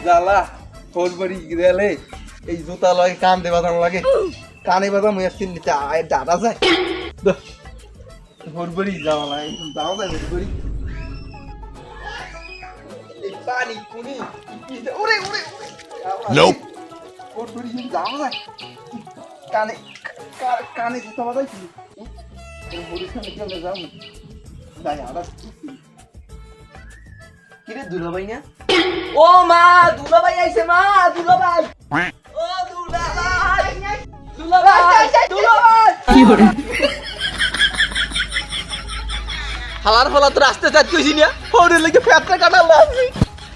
জ্বালা তোর বাড়ি গেলে এই জুতা লাগে কান দে বাজানো লাগে কানে বাজা মুই আসছি নিতে আয় দাদা যায় তোর বাড়ি যাওয়া লাগে যাওয়া যায় তোর বাড়ি এই পানি কুনি ওরে ওরে Nope. তোর বাড়ি যাওয়া যায় কানে কানে জুতা বাজাই কি তোর বাড়ির সামনে কেমনে যাও যাই আবার কিরে দুলাভাই না ও মা দুলাভাই আইছে মা দুলাভাই ও দুলাভাই দুলাভাই কি করে হালার ফলা তো রাস্তা চাট কইছি না ওরে লাগি ফ্যাটটা কাটা লাগছে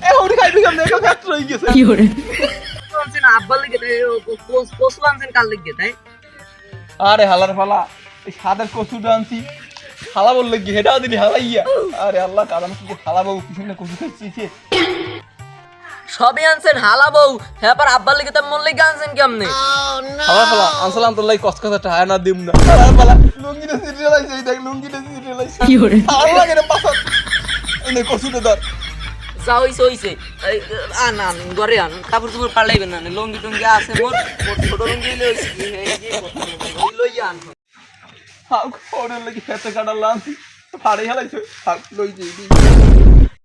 এ ওরে খাইবি কেমনে একটা ফ্যাট রই গেছে কি করে আনছেন আব্বা লাগি কসু আনছেন কাল লাগি তাই আরে হালার ফালা এই সাদের কচুটা আনছি হালা বললে কি হেটাও দিলি হালাইয়া আরে আল্লাহ কারণ কি হালা বাবু কিছু না কচু খাইছে সবই আনছেন হালা বউ হ্যাঁ পর আব্বা লাগি তো মন লাগি আনছেন কেমনে হালার ফালা আনসালাম তোর লাগি কসকসা টাকা না দিম না হালার ফালা লুঙ্গিটা সিরিয়ালাইছে এই দেখ লুঙ্গিটা সিরিয়ালাইছে কি করে ভালো লাগে না পাছাত এই কচুটা ধর যা হইছে হইছে আন আন ঘরে আন কাপড় চোপড় পাল্টাইবেন না লঙ্গি টঙ্গি আছে মোর ছোট লঙ্গি লইছি এই লই আন হাউ ওরে লাগি ফেতে কাটা লাঞ্চি ফাড়ে হেলাইছে হাউ লই দিই